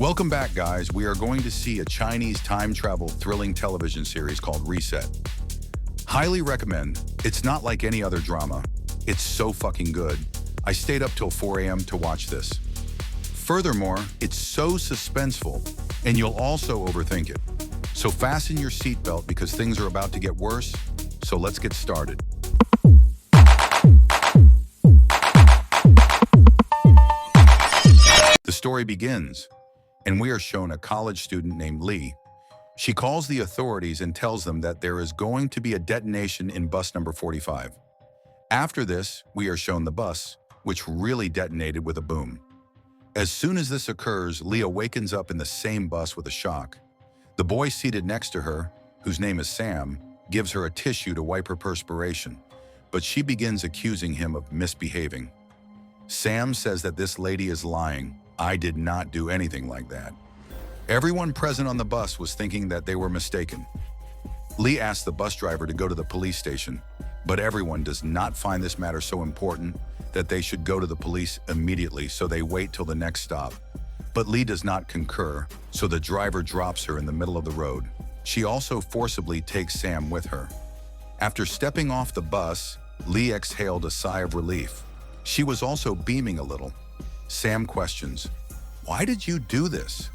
Welcome back, guys. We are going to see a Chinese time travel thrilling television series called Reset. Highly recommend. It's not like any other drama. It's so fucking good. I stayed up till 4 a.m. to watch this. Furthermore, it's so suspenseful, and you'll also overthink it. So fasten your seatbelt because things are about to get worse, so let's get started. The story begins, and we are shown a college student named Lee. She calls the authorities and tells them that there is going to be a detonation in bus number 45. After this, we are shown the bus, which really detonated with a boom. As soon as this occurs, Lee awakens up in the same bus with a shock. The boy seated next to her, whose name is Sam, gives her a tissue to wipe her perspiration, but she begins accusing him of misbehaving. Sam says that this lady is lying. I did not do anything like that. Everyone present on the bus was thinking that they were mistaken. Lee asked the bus driver to go to the police station, but everyone does not find this matter so important that they should go to the police immediately, so they wait till the next stop. But Lee does not concur, so the driver drops her in the middle of the road. She also forcibly takes Sam with her. After stepping off the bus, Lee exhaled a sigh of relief. She was also beaming a little. Sam questions, "Why did you do this?"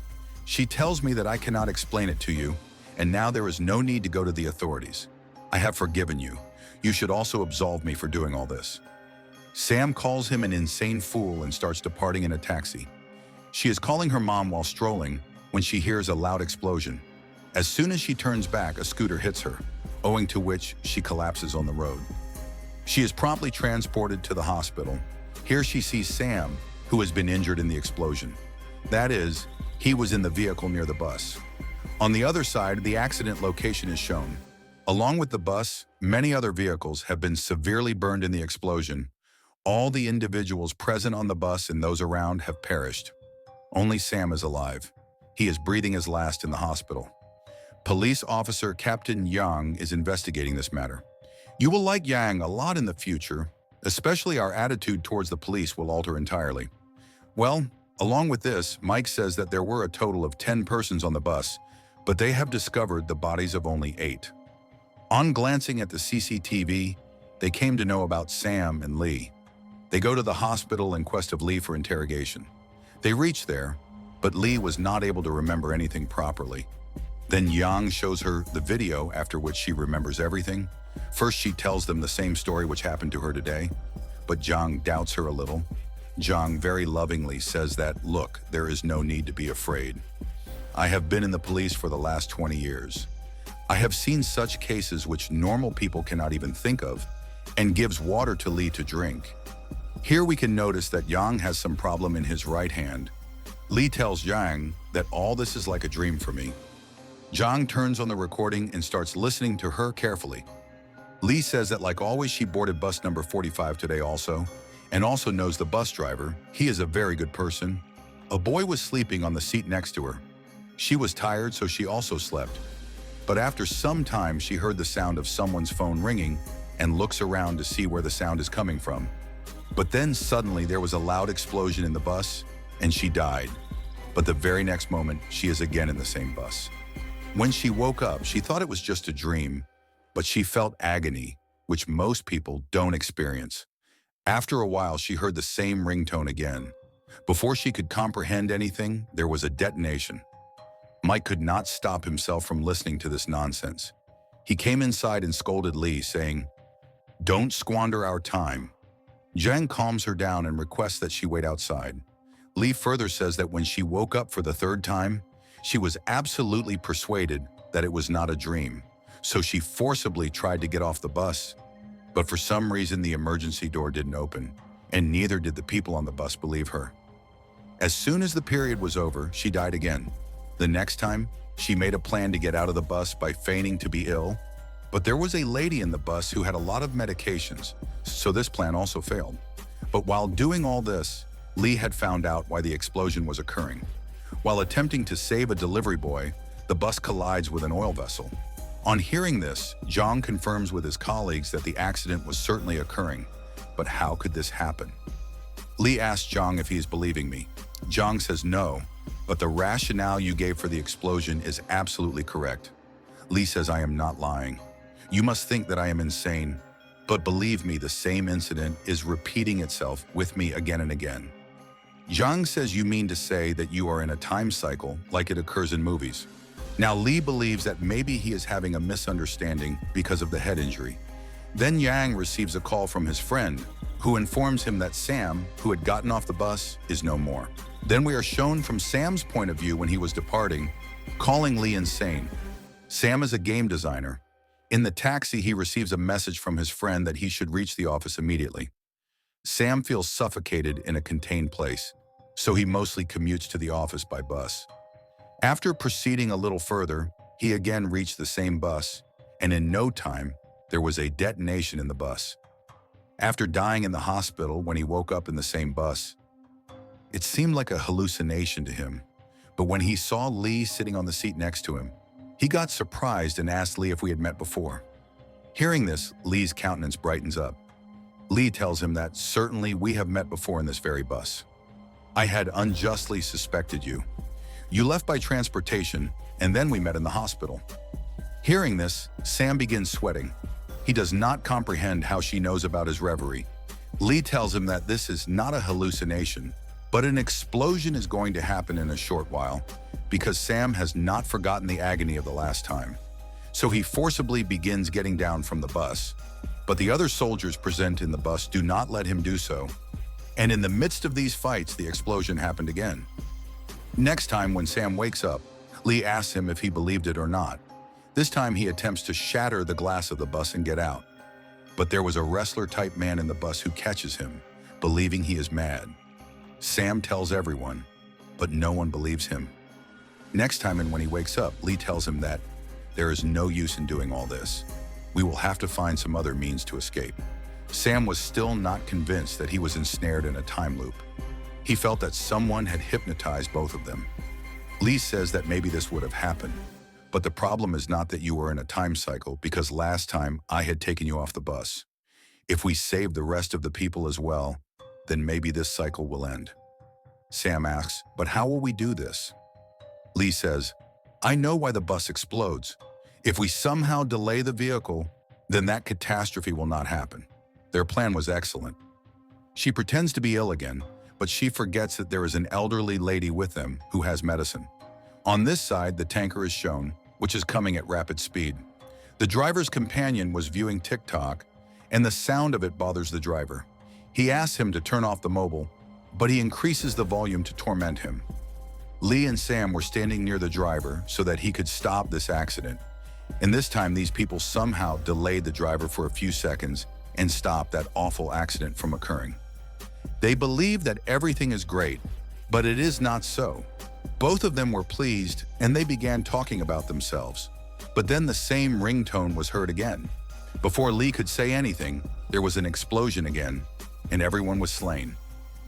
She tells me that I cannot explain it to you, and now there is no need to go to the authorities. I have forgiven you. You should also absolve me for doing all this. Sam calls him an insane fool and starts departing in a taxi. She is calling her mom while strolling when she hears a loud explosion. As soon as she turns back, a scooter hits her, owing to which she collapses on the road. She is promptly transported to the hospital. Here she sees Sam, who has been injured in the explosion. That is, he was in the vehicle near the bus. On the other side, the accident location is shown. Along with the bus, many other vehicles have been severely burned in the explosion. All the individuals present on the bus and those around have perished. Only Sam is alive. He is breathing his last in the hospital. Police officer Captain Yang is investigating this matter. You will like Yang a lot in the future, especially our attitude towards the police will alter entirely. Well, along with this, Mike says that there were a total of 10 persons on the bus, but they have discovered the bodies of only 8. On glancing at the CCTV, they came to know about Sam and Lee. They go to the hospital in quest of Lee for interrogation. They reach there, but Lee was not able to remember anything properly. Then Yang shows her the video, after which she remembers everything. First, she tells them the same story which happened to her today, but Zhang doubts her a little. Zhang very lovingly says that, "Look, there is no need to be afraid. I have been in the police for the last 20 years. I have seen such cases which normal people cannot even think of," and gives water to Lee to drink. Here we can notice that Yang has some problem in his right hand. Lee tells Yang that all this is like a dream for me. Zhang turns on the recording and starts listening to her carefully. Lee says that like always she boarded bus number 45 today also, and also knows the bus driver. He is a very good person. A boy was sleeping on the seat next to her. She was tired, so she also slept. But after some time, she heard the sound of someone's phone ringing and looks around to see where the sound is coming from. But then suddenly there was a loud explosion in the bus and she died. But the very next moment, she is again in the same bus. When she woke up, she thought it was just a dream, but she felt agony, which most people don't experience. After a while, she heard the same ringtone again. Before she could comprehend anything, there was a detonation. Mike could not stop himself from listening to this nonsense. He came inside and scolded Lee, saying, "Don't squander our time." Zhang calms her down and requests that she wait outside. Lee further says that when she woke up for the 3rd time, she was absolutely persuaded that it was not a dream. So she forcibly tried to get off the bus, but for some reason the emergency door didn't open, and neither did the people on the bus believe her. As soon as the period was over, she died again. The next time, she made a plan to get out of the bus by feigning to be ill, but there was a lady in the bus who had a lot of medications, so this plan also failed. But while doing all this, Lee had found out why the explosion was occurring. While attempting to save a delivery boy, the bus collides with an oil vessel. On hearing this, Zhang confirms with his colleagues that the accident was certainly occurring. But how could this happen? Lee asks Zhang if he is believing me. Zhang says no, but the rationale you gave for the explosion is absolutely correct. Lee says, I am not lying. You must think that I am insane, but believe me, the same incident is repeating itself with me again and again. Zhang says, you mean to say that you are in a time cycle like it occurs in movies. Now Lee believes that maybe he is having a misunderstanding because of the head injury. Then Yang receives a call from his friend, who informs him that Sam, who had gotten off the bus, is no more. Then we are shown from Sam's point of view when he was departing, calling Lee insane. Sam is a game designer. In the taxi, he receives a message from his friend that he should reach the office immediately. Sam feels suffocated in a contained place, so he mostly commutes to the office by bus. After proceeding a little further, he again reached the same bus, and in no time, there was a detonation in the bus. After dying in the hospital when he woke up in the same bus, it seemed like a hallucination to him, but when he saw Lee sitting on the seat next to him, he got surprised and asked Lee if we had met before. Hearing this, Lee's countenance brightens up. Lee tells him that certainly we have met before in this very bus. I had unjustly suspected you. You left by transportation, and then we met in the hospital. Hearing this, Sam begins sweating. He does not comprehend how she knows about his reverie. Lee tells him that this is not a hallucination, but an explosion is going to happen in a short while, because Sam has not forgotten the agony of the last time. So he forcibly begins getting down from the bus, but the other soldiers present in the bus do not let him do so. And in the midst of these fights, the explosion happened again. Next time, when Sam wakes up, Lee asks him if he believed it or not. This time he attempts to shatter the glass of the bus and get out. But there was a wrestler-type man in the bus who catches him, believing he is mad. Sam tells everyone, but no one believes him. Next time, and when he wakes up, Lee tells him that there is no use in doing all this. We will have to find some other means to escape. Sam was still not convinced that he was ensnared in a time loop. He felt that someone had hypnotized both of them. Lee says that maybe this would have happened, but the problem is not that you were in a time cycle, because last time I had taken you off the bus. If we save the rest of the people as well, then maybe this cycle will end. Sam asks, but how will we do this? Lee says, I know why the bus explodes. If we somehow delay the vehicle, then that catastrophe will not happen. Their plan was excellent. She pretends to be ill again, but she forgets that there is an elderly lady with them who has medicine. On this side, the tanker is shown, which is coming at rapid speed. The driver's companion was viewing TikTok, and the sound of it bothers the driver. He asks him to turn off the mobile, but he increases the volume to torment him. Lee and Sam were standing near the driver so that he could stop this accident. And this time, these people somehow delayed the driver for a few seconds and stopped that awful accident from occurring. They believe that everything is great, but it is not so. Both of them were pleased, and they began talking about themselves. But then the same ringtone was heard again. Before Lee could say anything, there was an explosion again, and everyone was slain.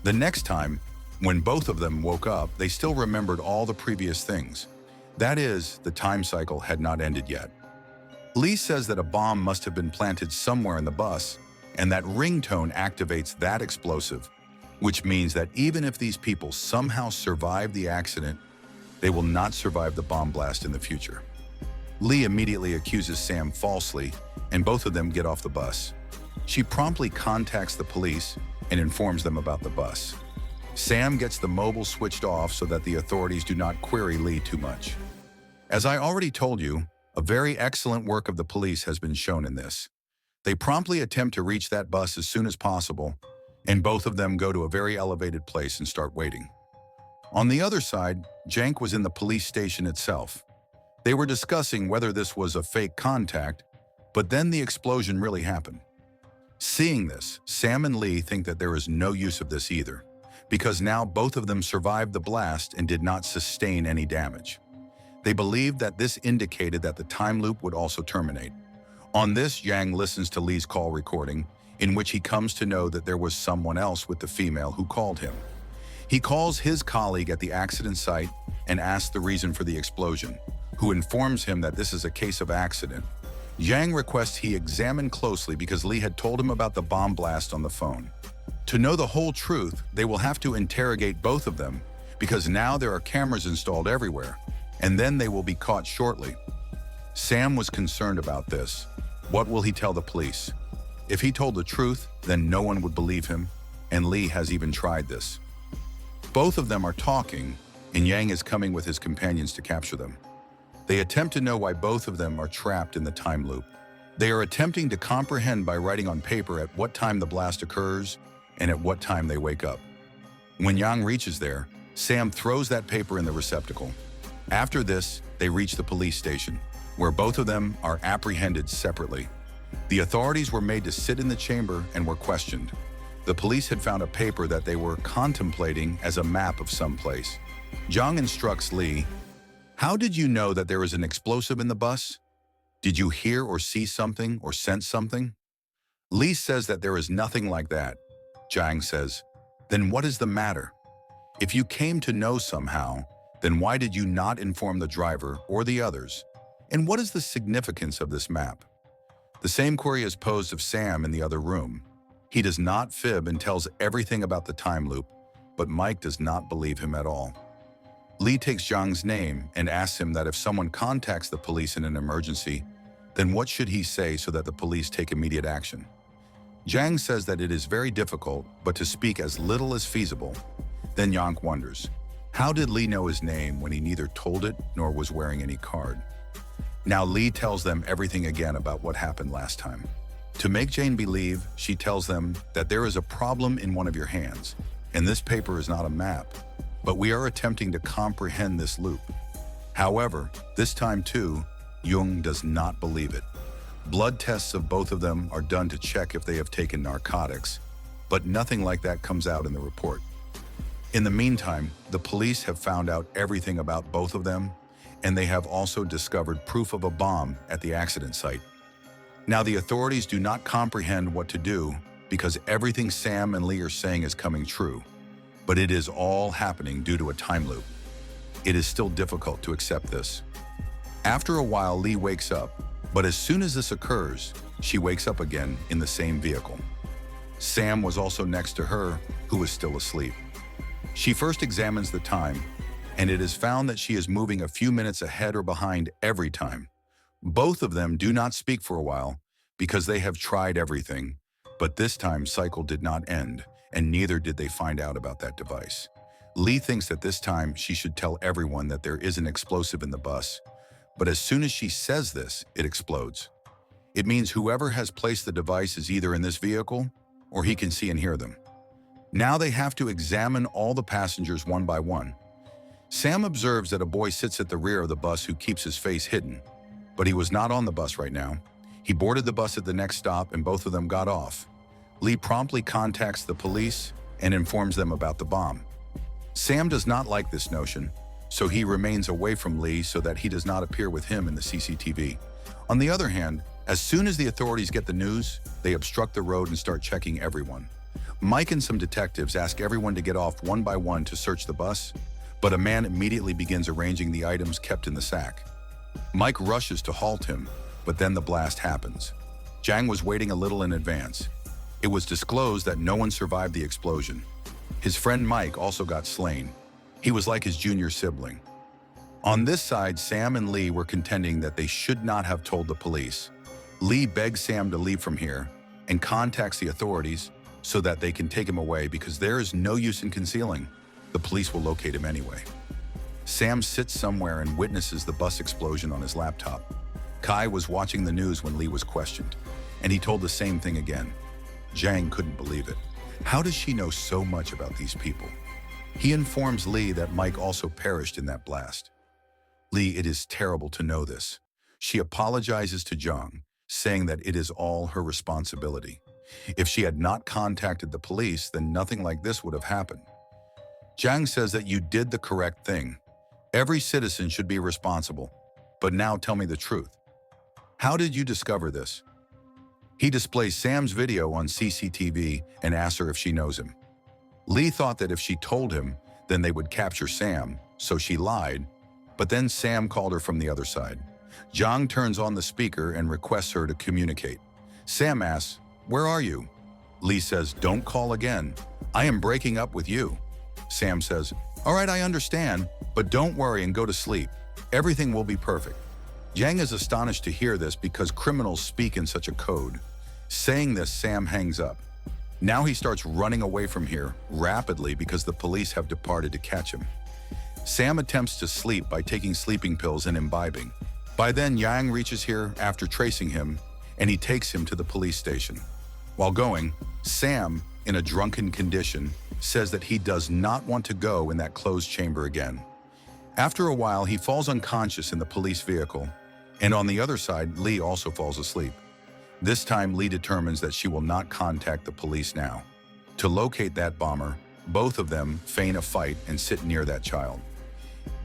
The next time, when both of them woke up, they still remembered all the previous things. That is, the time cycle had not ended yet. Lee says that a bomb must have been planted somewhere in the bus, and that ringtone activates that explosive, which means that even if these people somehow survive the accident, they will not survive the bomb blast in the future. Lee immediately accuses Sam falsely, and both of them get off the bus. She promptly contacts the police and informs them about the bus. Sam gets the mobile switched off so that the authorities do not query Lee too much. As I already told you, a very excellent work of the police has been shown in this. They promptly attempt to reach that bus as soon as possible, and both of them go to a very elevated place and start waiting. On the other side, Jank was in the police station itself. They were discussing whether this was a fake contact, but then the explosion really happened. Seeing this, Sam and Lee think that there is no use of this either, because now both of them survived the blast and did not sustain any damage. They believed that this indicated that the time loop would also terminate. On this, Yang listens to Lee's call recording, in which he comes to know that there was someone else with the female who called him. He calls his colleague at the accident site and asks the reason for the explosion, who informs him that this is a case of accident. Yang requests he examine closely because Lee had told him about the bomb blast on the phone. To know the whole truth, they will have to interrogate both of them, because now there are cameras installed everywhere, and then they will be caught shortly. Sam was concerned about this. What will he tell the police? If he told the truth, then no one would believe him, and Lee has even tried this. Both of them are talking, and Yang is coming with his companions to capture them. They attempt to know why both of them are trapped in the time loop. They are attempting to comprehend by writing on paper at what time the blast occurs and at what time they wake up. When Yang reaches there, Sam throws that paper in the receptacle. After this, they reach the police station, where both of them are apprehended separately. The authorities were made to sit in the chamber and were questioned. The police had found a paper that they were contemplating as a map of some place. Zhang instructs Lee, "How did you know that there is an explosive in the bus? Did you hear or see something or sense something?" Lee says that there is nothing like that. Zhang says, "Then what is the matter? If you came to know somehow, then why did you not inform the driver or the others? And what is the significance of this map?" The same query is posed of Sam in the other room. He does not fib and tells everything about the time loop, but Mike does not believe him at all. Lee takes Zhang's name and asks him that if someone contacts the police in an emergency, then what should he say so that the police take immediate action? Zhang says that it is very difficult, but to speak as little as feasible. Then Yang wonders, how did Lee know his name when he neither told it nor was wearing any card? Now Lee tells them everything again about what happened last time. To make Jane believe, she tells them that there is a problem in one of your hands, and this paper is not a map, but we are attempting to comprehend this loop. However, this time too, Jung does not believe it. Blood tests of both of them are done to check if they have taken narcotics, but nothing like that comes out in the report. In the meantime, the police have found out everything about both of them, and they have also discovered proof of a bomb at the accident site. Now the authorities do not comprehend what to do because everything Sam and Lee are saying is coming true, but it is all happening due to a time loop. It is still difficult to accept this. After a while, Lee wakes up, but as soon as this occurs, she wakes up again in the same vehicle. Sam was also next to her, who was still asleep. She first examines the time, and it is found that she is moving a few minutes ahead or behind every time. Both of them do not speak for a while because they have tried everything, but this time cycle did not end, and neither did they find out about that device. Lee thinks that this time she should tell everyone that there is an explosive in the bus, but as soon as she says this, it explodes. It means whoever has placed the device is either in this vehicle or he can see and hear them. Now they have to examine all the passengers one by one. Sam observes that a boy sits at the rear of the bus who keeps his face hidden, but he was not on the bus right now. He boarded the bus at the next stop and both of them got off. Lee promptly contacts the police and informs them about the bomb. Sam does not like this notion, so he remains away from Lee so that he does not appear with him in the CCTV. On the other hand, as soon as the authorities get the news, they obstruct the road and start checking everyone. Mike and some detectives ask everyone to get off one by one to search the bus, but a man immediately begins arranging the items kept in the sack. Mike rushes to halt him, but then the blast happens. Zhang was waiting a little in advance. It was disclosed that no one survived the explosion. His friend Mike also got slain. He was like his junior sibling. On this side, Sam and Lee were contending that they should not have told the police. Lee begs Sam to leave from here and contacts the authorities so that they can take him away because there is no use in concealing. The police will locate him anyway. Sam sits somewhere and witnesses the bus explosion on his laptop. Kai was watching the news when Lee was questioned, and he told the same thing again. Zhang couldn't believe it. How does she know so much about these people? He informs Lee that Mike also perished in that blast. Lee, it is terrible to know this. She apologizes to Zhang, saying that it is all her responsibility. If she had not contacted the police, then nothing like this would have happened. Zhang says that you did the correct thing. Every citizen should be responsible. But now tell me the truth. How did you discover this? He displays Sam's video on CCTV and asks her if she knows him. Lee thought that if she told him, then they would capture Sam, so she lied, but then Sam called her from the other side. Zhang turns on the speaker and requests her to communicate. Sam asks, "Where are you?" Lee says, "Don't call again. I am breaking up with you." Sam says, All right, I understand, but don't worry and go to sleep. Everything will be perfect. Jiang is astonished to hear this because criminals speak in such a code. Saying this, Sam hangs up. Now he starts running away from here rapidly because the police have departed to catch him. Sam attempts to sleep by taking sleeping pills and imbibing. By then, Yang reaches here after tracing him, and he takes him to the police station. While going, Sam, in a drunken condition, says that he does not want to go in that closed chamber again. After a while, he falls unconscious in the police vehicle, and on the other side, Lee also falls asleep. This time, Lee determines that she will not contact the police now. To locate that bomber, both of them feign a fight and sit near that child.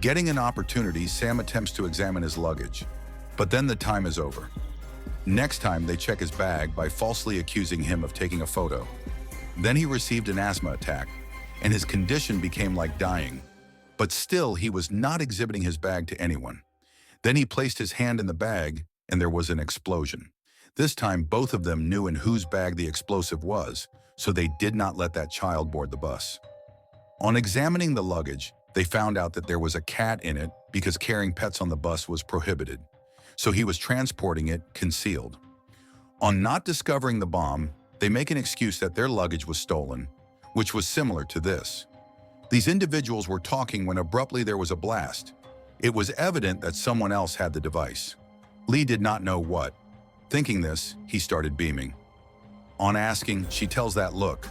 Getting an opportunity, Sam attempts to examine his luggage, but then the time is over. Next time, they check his bag by falsely accusing him of taking a photo. Then he received an asthma attack, and his condition became like dying. But still, he was not exhibiting his bag to anyone. Then he placed his hand in the bag, and there was an explosion. This time, both of them knew in whose bag the explosive was, so they did not let that child board the bus. On examining the luggage, they found out that there was a cat in it because carrying pets on the bus was prohibited, so he was transporting it concealed. On not discovering the bomb, they make an excuse that their luggage was stolen, which was similar to this. These individuals were talking when abruptly there was a blast. It was evident that someone else had the device. Lee did not know what. Thinking this, he started beaming. On asking, she tells that look.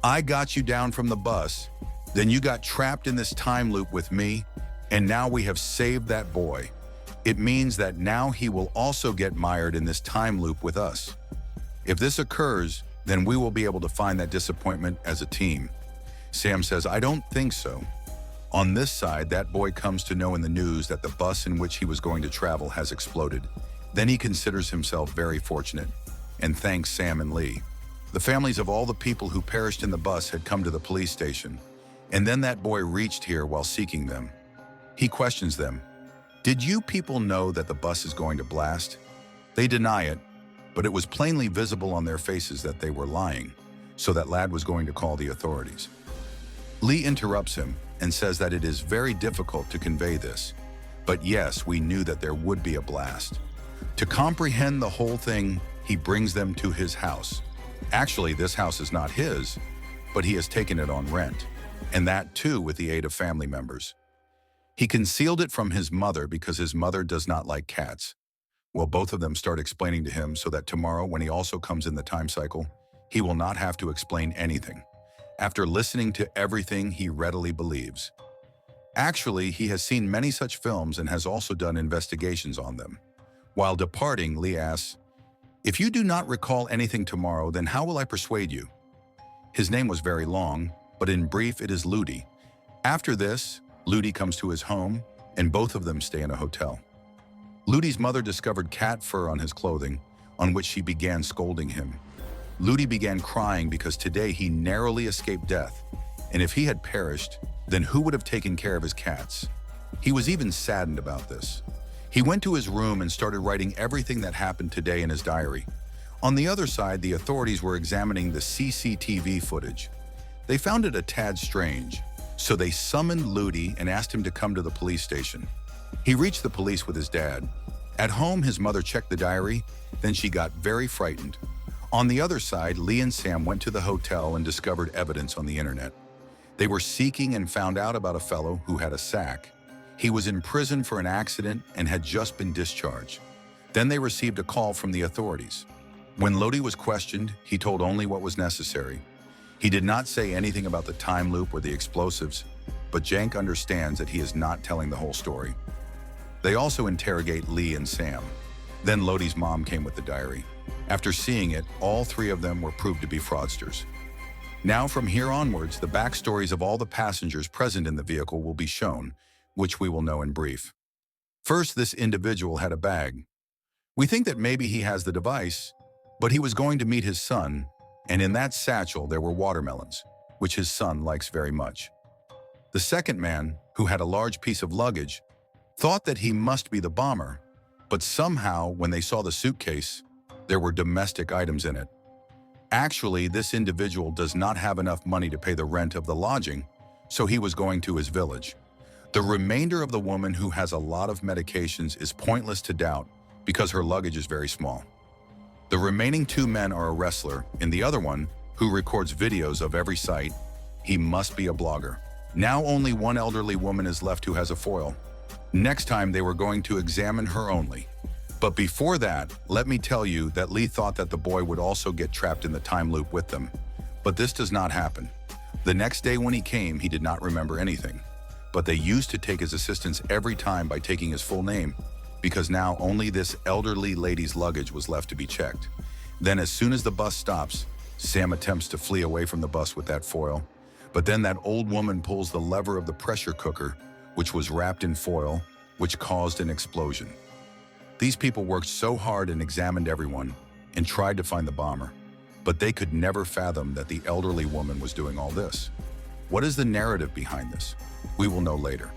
I got you down from the bus, then you got trapped in this time loop with me, and now we have saved that boy. It means that now he will also get mired in this time loop with us. If this occurs, then we will be able to find that disappointment as a team. Sam says, I don't think so. On this side, that boy comes to know in the news that the bus in which he was going to travel has exploded. Then he considers himself very fortunate and thanks Sam and Lee. The families of all the people who perished in the bus had come to the police station, and then that boy reached here while seeking them. He questions them. Did you people know that the bus is going to blast? They deny it, but it was plainly visible on their faces that they were lying, so that lad was going to call the authorities. Lee interrupts him and says that it is very difficult to convey this, but yes, we knew that there would be a blast. To comprehend the whole thing, he brings them to his house. Actually, this house is not his, but he has taken it on rent, and that too with the aid of family members. He concealed it from his mother because his mother does not like cats. Well, both of them start explaining to him so that tomorrow, when he also comes in the time cycle, he will not have to explain anything. After listening to everything, he readily believes. Actually, he has seen many such films and has also done investigations on them. While departing, Lee asks, if you do not recall anything tomorrow, then how will I persuade you? His name was very long, but in brief, it is Ludi. After this, Ludi comes to his home, and both of them stay in a hotel. Ludi's mother discovered cat fur on his clothing, on which she began scolding him. Ludi began crying because today he narrowly escaped death, and if he had perished, then who would have taken care of his cats? He was even saddened about this. He went to his room and started writing everything that happened today in his diary. On the other side, the authorities were examining the CCTV footage. They found it a tad strange, so they summoned Ludi and asked him to come to the police station. He reached the police with his dad. At home, his mother checked the diary, then she got very frightened. On the other side, Lee and Sam went to the hotel and discovered evidence on the internet. They were seeking and found out about a fellow who had a sack. He was in prison for an accident and had just been discharged. Then they received a call from the authorities. When Lodi was questioned, he told only what was necessary. He did not say anything about the time loop or the explosives, but Jank understands that he is not telling the whole story. They also interrogate Lee and Sam. Then Lodi's mom came with the diary. After seeing it, all three of them were proved to be fraudsters. Now from here onwards, the backstories of all the passengers present in the vehicle will be shown, which we will know in brief. First, this individual had a bag. We think that maybe he has the device, but he was going to meet his son, and in that satchel there were watermelons, which his son likes very much. The second man, who had a large piece of luggage, thought that he must be the bomber, but somehow when they saw the suitcase, there were domestic items in it. Actually, this individual does not have enough money to pay the rent of the lodging, so he was going to his village. The remainder of the woman, who has a lot of medications, is pointless to doubt because her luggage is very small. The remaining two men are a wrestler, and the other one, who records videos of every site, he must be a blogger. Now only one elderly woman is left who has a foil. Next time they were going to examine her only. But before that, let me tell you that Lee thought that the boy would also get trapped in the time loop with them. But this does not happen. The next day when he came, he did not remember anything. But they used to take his assistance every time by taking his full name, because now only this elderly lady's luggage was left to be checked. Then as soon as the bus stops, Sam attempts to flee away from the bus with that foil. But then that old woman pulls the lever of the pressure cooker, which was wrapped in foil, which caused an explosion. These people worked so hard and examined everyone and tried to find the bomber, but they could never fathom that the elderly woman was doing all this. What is the narrative behind this? We will know later.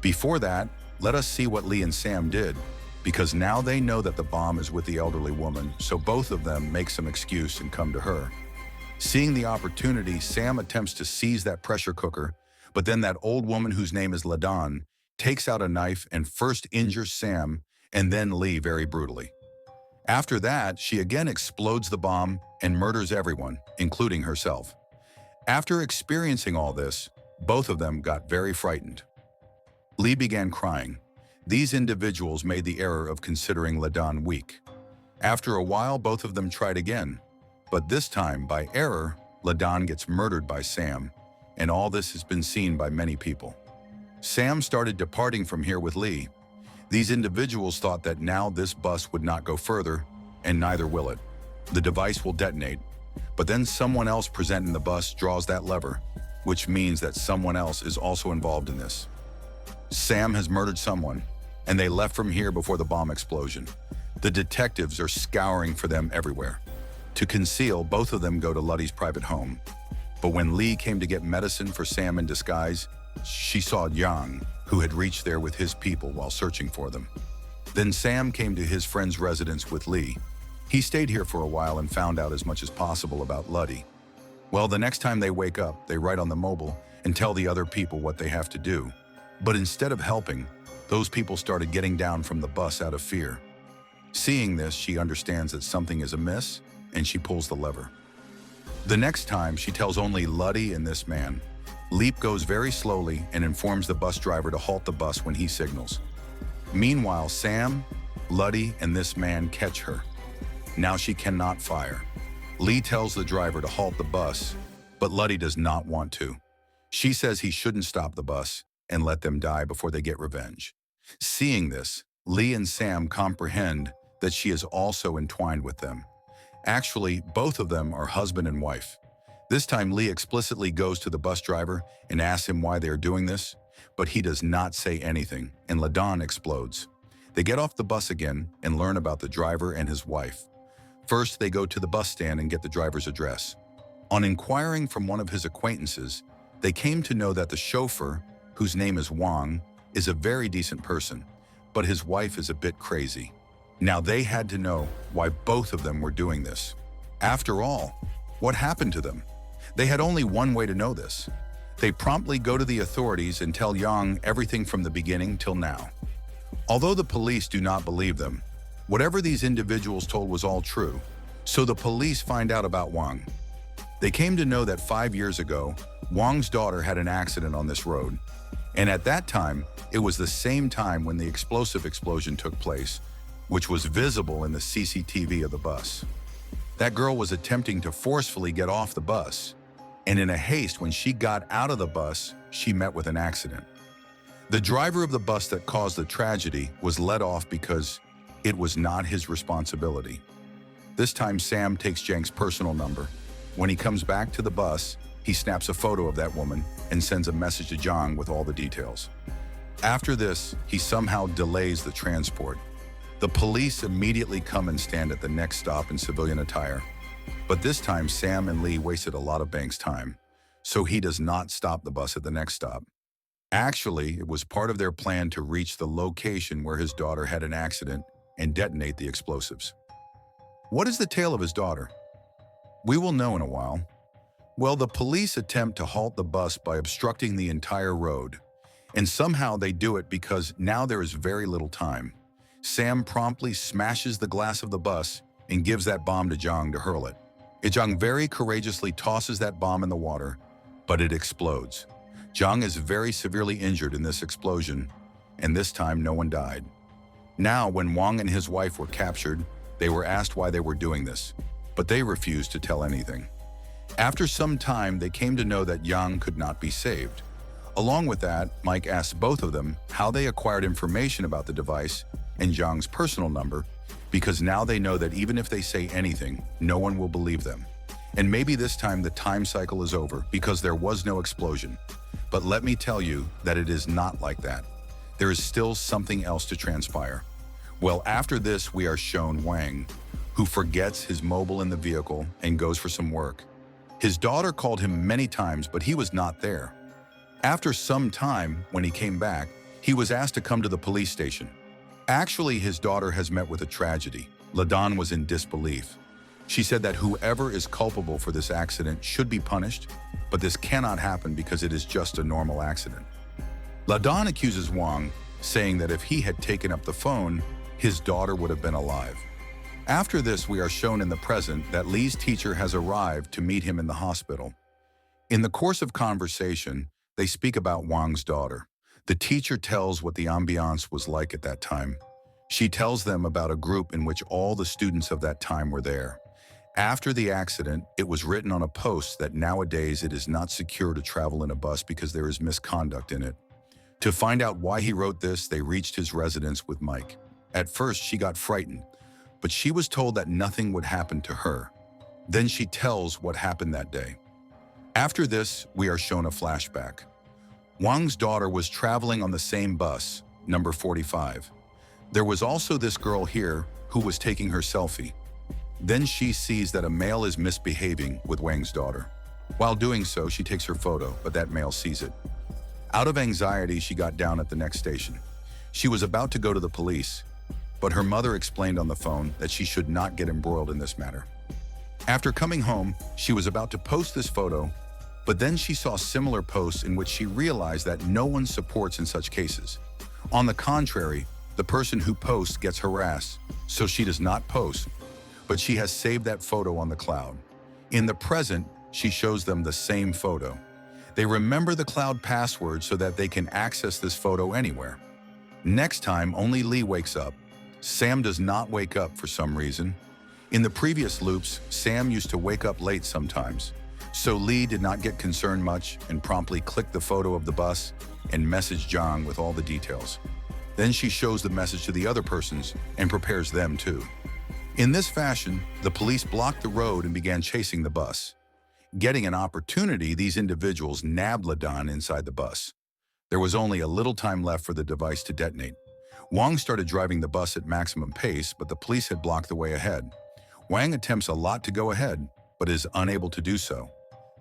Before that, let us see what Lee and Sam did, because now they know that the bomb is with the elderly woman, so both of them make some excuse and come to her. Seeing the opportunity, Sam attempts to seize that pressure cooker, but then that old woman, whose name is Ladon, takes out a knife and first injures Sam and then Lee very brutally. After that, she again explodes the bomb and murders everyone, including herself. After experiencing all this, both of them got very frightened. Lee began crying. These individuals made the error of considering Ladon weak. After a while, both of them tried again, but this time, by error, Ladon gets murdered by Sam, and all this has been seen by many people. Sam started departing from here with Lee. These individuals thought that now this bus would not go further, and neither will it. The device will detonate, but then someone else present in the bus draws that lever, which means that someone else is also involved in this. Sam has murdered someone, and they left from here before the bomb explosion. The detectives are scouring for them everywhere. To conceal, both of them go to Luddy's private home. But when Lee came to get medicine for Sam in disguise, she saw Yang, who had reached there with his people while searching for them. Then Sam came to his friend's residence with Lee. He stayed here for a while and found out as much as possible about Luddy. Well, the next time they wake up, they write on the mobile and tell the other people what they have to do. But instead of helping, those people started getting down from the bus out of fear. Seeing this, she understands that something is amiss, and she pulls the lever. The next time, she tells only Luddy and this man. Leap goes very slowly and informs the bus driver to halt the bus when he signals. Meanwhile, Sam, Luddy, and this man catch her. Now she cannot fire. Lee tells the driver to halt the bus, but Luddy does not want to. She says he shouldn't stop the bus and let them die before they get revenge. Seeing this, Lee and Sam comprehend that she is also entwined with them. Actually, both of them are husband and wife. This time, Lee explicitly goes to the bus driver and asks him why they are doing this, but he does not say anything, and Ladon explodes. They get off the bus again and learn about the driver and his wife. First, they go to the bus stand and get the driver's address. On inquiring from one of his acquaintances, they came to know that the chauffeur, whose name is Wang, is a very decent person, but his wife is a bit crazy. Now they had to know why both of them were doing this. After all, what happened to them? They had only one way to know this. They promptly go to the authorities and tell Yang everything from the beginning till now. Although the police do not believe them, whatever these individuals told was all true, so the police find out about Wang. They came to know that 5 years ago, Wang's daughter had an accident on this road, and at that time, it was the same time when the explosive explosion took place, which was visible in the CCTV of the bus. That girl was attempting to forcefully get off the bus, and in a haste when she got out of the bus, she met with an accident. The driver of the bus that caused the tragedy was let off because it was not his responsibility. This time, Sam takes Jang's personal number. When he comes back to the bus, he snaps a photo of that woman and sends a message to Jang with all the details. After this, he somehow delays the transport. The police immediately come and stand at the next stop in civilian attire. But this time, Sam and Lee wasted a lot of Bank's time, so he does not stop the bus at the next stop. Actually, it was part of their plan to reach the location where his daughter had an accident and detonate the explosives. What is the tale of his daughter? We will know in a while. Well, the police attempt to halt the bus by obstructing the entire road. And somehow they do it because now there is very little time. Sam promptly smashes the glass of the bus and gives that bomb to Jong to hurl it. Jong very courageously tosses that bomb in the water, but it explodes. Jong is very severely injured in this explosion, and this time no one died. Now, when Wang and his wife were captured, they were asked why they were doing this, but they refused to tell anything. After some time, they came to know that Yang could not be saved. Along with that, Mike asked both of them how they acquired information about the device and Zhang's personal number, because now they know that even if they say anything, no one will believe them. And maybe this time the time cycle is over because there was no explosion. But let me tell you that it is not like that. There is still something else to transpire. Well, after this, we are shown Wang, who forgets his mobile in the vehicle and goes for some work. His daughter called him many times, but he was not there. After some time, when he came back, he was asked to come to the police station. Actually, his daughter has met with a tragedy. Ladan was in disbelief. She said that whoever is culpable for this accident should be punished, but this cannot happen because it is just a normal accident. Ladan accuses Wang, saying that if he had taken up the phone, his daughter would have been alive. After this, we are shown in the present that Li's teacher has arrived to meet him in the hospital. In the course of conversation, they speak about Wang's daughter. The teacher tells what the ambiance was like at that time. She tells them about a group in which all the students of that time were there. After the accident, it was written on a post that nowadays it is not secure to travel in a bus because there is misconduct in it. To find out why he wrote this, they reached his residence with Mike. At first, she got frightened, but she was told that nothing would happen to her. Then she tells what happened that day. After this, we are shown a flashback. Wang's daughter was traveling on the same bus, number 45. There was also this girl here who was taking her selfie. Then she sees that a male is misbehaving with Wang's daughter. While doing so, she takes her photo, but that male sees it. Out of anxiety, she got down at the next station. She was about to go to the police, but her mother explained on the phone that she should not get embroiled in this matter. After coming home, she was about to post this photo, but then she saw similar posts in which she realized that no one supports in such cases. On the contrary, the person who posts gets harassed, so she does not post, but she has saved that photo on the cloud. In the present, she shows them the same photo. They remember the cloud password so that they can access this photo anywhere. Next time, only Li wakes up. Sam does not wake up for some reason. In the previous loops, Sam used to wake up late sometimes. So Li did not get concerned much and promptly clicked the photo of the bus and messaged Zhang with all the details. Then she shows the message to the other persons and prepares them too. In this fashion, the police blocked the road and began chasing the bus. Getting an opportunity, these individuals nabbed Ladan inside the bus. There was only a little time left for the device to detonate. Wang started driving the bus at maximum pace, but the police had blocked the way ahead. Wang attempts a lot to go ahead, but is unable to do so.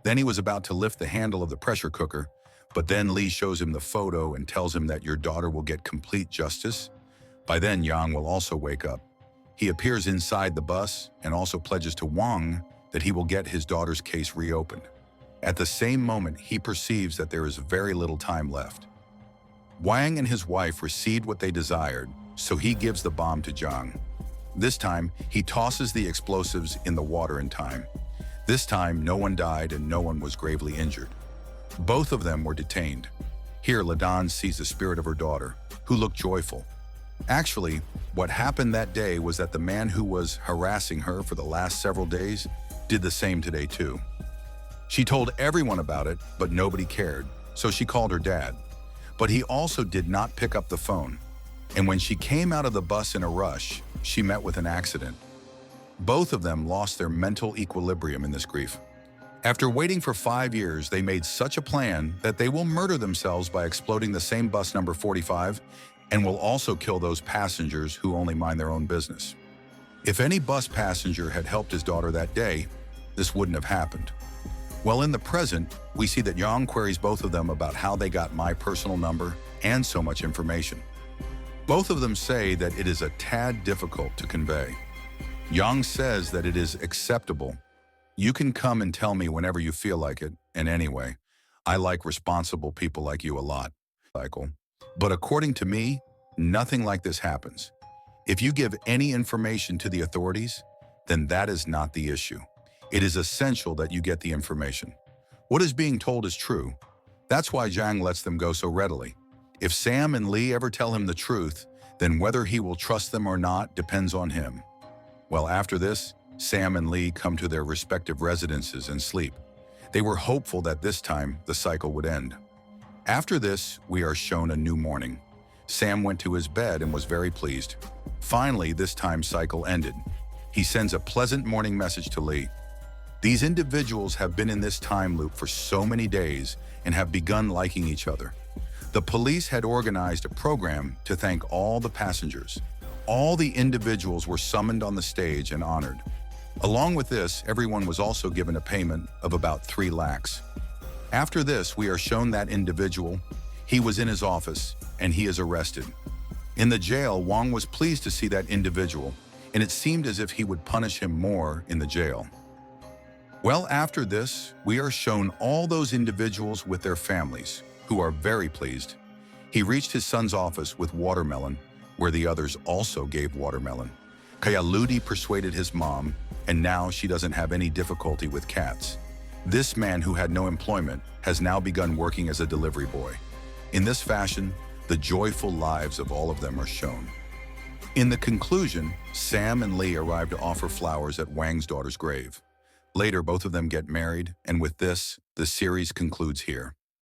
Then he was about to lift the handle of the pressure cooker, but then Li shows him the photo and tells him that your daughter will get complete justice. By then, Yang will also wake up. He appears inside the bus and also pledges to Wang that he will get his daughter's case reopened. At the same moment, he perceives that there is very little time left. Wang and his wife received what they desired, so he gives the bomb to Zhang. This time, he tosses the explosives in the water in time. This time, no one died and no one was gravely injured. Both of them were detained. Here, Ladan sees the spirit of her daughter, who looked joyful. Actually, what happened that day was that the man who was harassing her for the last several days did the same today too. She told everyone about it, but nobody cared, so she called her dad. But he also did not pick up the phone. And when she came out of the bus in a rush, she met with an accident. Both of them lost their mental equilibrium in this grief. After waiting for 5 years, they made such a plan that they will murder themselves by exploding the same bus number 45 and will also kill those passengers who only mind their own business. If any bus passenger had helped his daughter that day, this wouldn't have happened. Well, in the present, we see that Yang queries both of them about how they got my personal number and so much information. Both of them say that it is a tad difficult to convey. Yang says that it is acceptable, You can come and tell me whenever you feel like it, and anyway, I like responsible people like you a lot, Cycle. But according to me, nothing like this happens. If you give any information to the authorities, then that is not the issue. It is essential that you get the information. What is being told is true. That's why Zhang lets them go so readily. If Sam and Lee ever tell him the truth, then whether he will trust them or not depends on him. Well, after this, Sam and Lee come to their respective residences and sleep. They were hopeful that this time the cycle would end. After this, we are shown a new morning. Sam went to his bed and was very pleased. Finally, this time cycle ended. He sends a pleasant morning message to Lee. These individuals have been in this time loop for so many days and have begun liking each other. The police had organized a program to thank all the passengers. All the individuals were summoned on the stage and honored. Along with this, everyone was also given a payment of about 3 lakhs. After this, we are shown that individual. He was in his office and he is arrested. In the jail, Wang was pleased to see that individual, and it seemed as if he would punish him more in the jail. Well, after this, we are shown all those individuals with their families, who are very pleased. He reached his son's office with watermelon, where the others also gave watermelon. Kaya Ludi persuaded his mom, and now she doesn't have any difficulty with cats. This man who had no employment has now begun working as a delivery boy. In this fashion, the joyful lives of all of them are shown. In the conclusion, Sam and Lee arrive to offer flowers at Wang's daughter's grave. Later, both of them get married, and with this, the series concludes here.